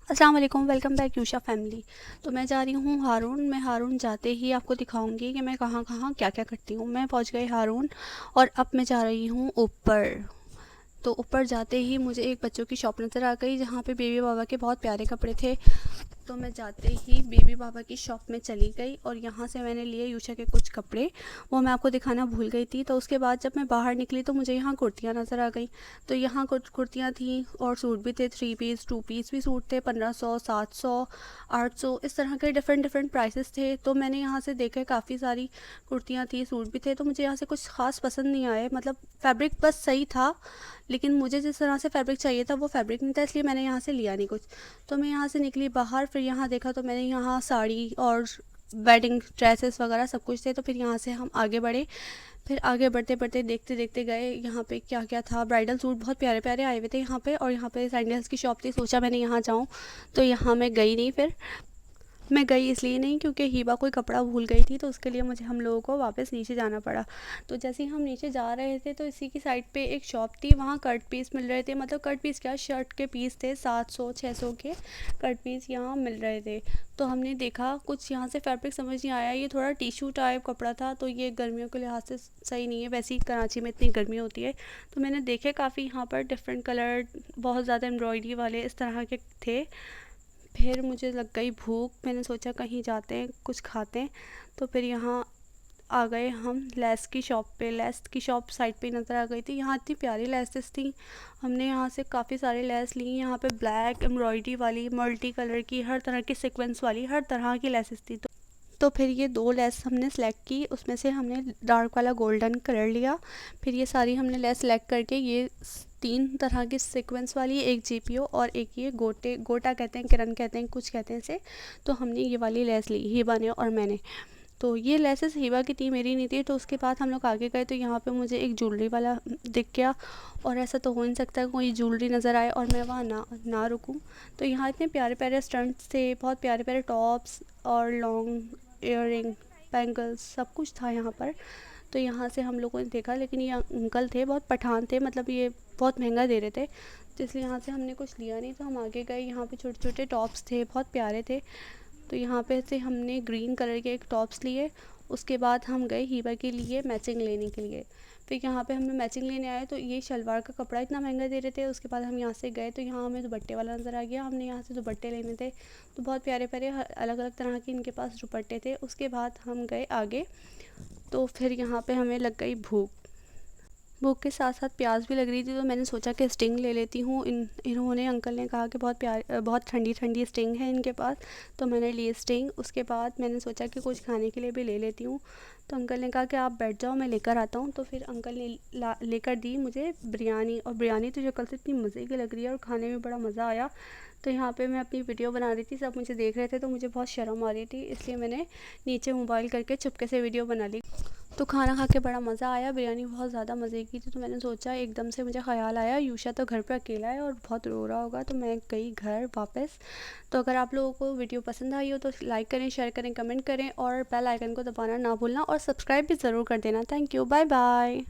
अस्सलाम वालेकुम, welcome back यूशा family. तो मैं जा रही हूँ हारून। मैं हारून जाते ही आपको दिखाऊंगी कि मैं कहाँ कहाँ क्या क्या करती हूँ। मैं पहुँच गई हारून और अब मैं जा रही हूँ ऊपर। तो ऊपर जाते ही मुझे एक बच्चों की शॉप नज़र आ गई जहाँ पे बेबी बाबा के बहुत प्यारे कपड़े थे। तो मैं जाते ही बेबी बाबा की शॉप में चली गई और यहाँ से मैंने लिए यूशा के कुछ कपड़े। वो मैं आपको दिखाना भूल गई थी। तो उसके बाद जब मैं बाहर निकली तो मुझे यहाँ कुर्तियाँ नज़र आ गई। तो यहाँ कुछ कुर्तियाँ थी और सूट भी थे, 3 पीस 2 पीस भी सूट थे। 1500, 700, 800 इस तरह के डिफरेंट डिफरेंट प्राइसेस थे। तो मैंने यहाँ से देखे काफ़ी सारी कुर्तियाँ थी, सूट भी थे। तो मुझे यहाँ से कुछ ख़ास पसंद नहीं आए, मतलब फैब्रिक बस सही था, लेकिन मुझे जिस तरह से फैब्रिक चाहिए था वो फैब्रिक नहीं था, इसलिए मैंने यहाँ से लिया नहीं कुछ। तो मैं यहाँ से निकली बाहर, फिर यहाँ देखा तो मैंने यहाँ साड़ी और वेडिंग ड्रेसेस वगैरह सब कुछ थे। तो फिर यहाँ से हम आगे बढ़े। फिर आगे बढ़ते बढ़ते देखते देखते गए यहाँ पे क्या क्या था। ब्राइडल सूट बहुत प्यारे प्यारे आए हुए थे यहाँ पे, और यहाँ पे सैंडल्स की शॉप थी। सोचा मैंने यहाँ जाऊँ, तो यहाँ मैं गई नहीं। फिर मैं गई इसलिए नहीं क्योंकि हिबा कोई कपड़ा भूल गई थी, तो उसके लिए मुझे हम लोगों को वापस नीचे जाना पड़ा। तो जैसे ही हम नीचे जा रहे थे तो इसी की साइड पे एक शॉप थी, वहाँ कट पीस मिल रहे थे। मतलब कट पीस क्या, शर्ट के पीस थे। 700 600 के कट पीस यहाँ मिल रहे थे। तो हमने देखा, कुछ यहाँ से फैब्रिक समझ नहीं आया, ये थोड़ा टिश्यू टाइप कपड़ा था, तो ये गर्मियों के लिहाज से सही नहीं है। वैसे ही कराची में इतनी गर्मी होती है। तो मैंने देखे काफ़ी यहाँ पर डिफरेंट कलर, बहुत ज़्यादा एम्ब्रॉयडरी वाले इस तरह के थे। फिर मुझे लग गई भूख, मैंने सोचा कहीं जाते हैं कुछ खाते हैं। तो फिर यहाँ आ गए हम लेस की शॉप पे। लेस की शॉप साइड पे नज़र आ गई थी। यहाँ इतनी प्यारी लेसेस थी, हमने यहाँ से काफ़ी सारे लेस ली। यहाँ पे ब्लैक एम्ब्रॉयडरी वाली, मल्टी कलर की, हर तरह की सीक्वेंस वाली, हर तरह की लेसेस थी। तो फिर ये 2 लेस हमने सेलेक्ट की, उसमें से हमने डार्क वाला गोल्डन कलर लिया। फिर ये सारी हमने लेस सेलेक्ट करके, ये 3 तरह की सीक्वेंस वाली, एक जीपीओ और एक ये गोटे गोटा कहते हैं, किरण कहते हैं, कुछ कहते हैं इसे। तो हमने ये वाली लेस ली, हिबा ने और मैंने। तो ये लेसेस हिबा की थी, मेरी नहीं थी। तो उसके बाद हम लोग आगे गए तो यहाँ पे मुझे एक ज्वेलरी वाला दिख गया, और ऐसा तो हो नहीं सकता कोई ज्वेलरी नज़र आए और मैं वहाँ ना रुकूँ। तो यहाँ इतने प्यारे प्यारे स्टंट्स थे, बहुत प्यारे प्यारे टॉप्स और लॉन्ग इयररिंग, बैंगल्स, सब कुछ था यहाँ पर। तो यहाँ से हम लोगों ने देखा, लेकिन ये अंकल थे बहुत पठान थे, मतलब ये बहुत महंगा दे रहे थे, तो इसलिए यहाँ से हमने कुछ लिया नहीं। तो हम आगे गए, यहाँ पे छोटे छोटे टॉप्स थे, बहुत प्यारे थे। तो यहाँ पे से हमने ग्रीन कलर के एक टॉप्स लिए। उसके बाद हम गए हिबा के लिए मैचिंग लेने के लिए। फिर यहाँ पे हमें मैचिंग लेने आए, तो ये शलवार का कपड़ा इतना महंगा दे रहे थे। उसके बाद हम यहाँ से गए तो यहाँ हमें दुपट्टे वाला नज़र आ गया, हमने यहाँ से दुपट्टे लेने थे। तो बहुत प्यारे प्यारे अलग अलग तरह के इनके पास दुपट्टे थे। उसके बाद हम गए आगे, तो फिर यहाँ पे हमें लग गई भूख। भूख के साथ साथ प्यास भी लग रही थी, तो मैंने सोचा कि स्टिंग ले लेती हूँ। इन्होंने अंकल ने कहा कि बहुत ठंडी ठंडी स्टिंग है इनके पास। तो मैंने ली स्टिंग। उसके बाद मैंने सोचा कि कुछ खाने के लिए भी ले लेती हूँ। तो अंकल ने कहा कि आप बैठ जाओ, मैं लेकर आता हूँ। तो फिर अंकल ने लेकर दी मुझे बिरयानी, और बिरयानी तो शक्ल से इतनी मज़े की लग रही है और खाने में बड़ा मज़ा आया। तो यहाँ पे मैं अपनी वीडियो बना रही थी, सब मुझे देख रहे थे, तो मुझे बहुत शर्म आ रही थी, इसलिए मैंने नीचे मोबाइल करके चुपके से वीडियो बना ली। तो खाना खा के बड़ा मज़ा आया, बिरयानी बहुत ज़्यादा मज़े की थी। तो मैंने सोचा, एकदम से मुझे ख़्याल आया यूशा तो घर पे अकेला है और बहुत रो रहा होगा, तो मैं गई घर वापस। तो अगर आप लोगों को वीडियो पसंद आई हो तो लाइक करें, शेयर करें, कमेंट करें, और बेल आइकन को दबाना ना भूलना, और सब्सक्राइब भी ज़रूर कर देना। Thank you, bye bye.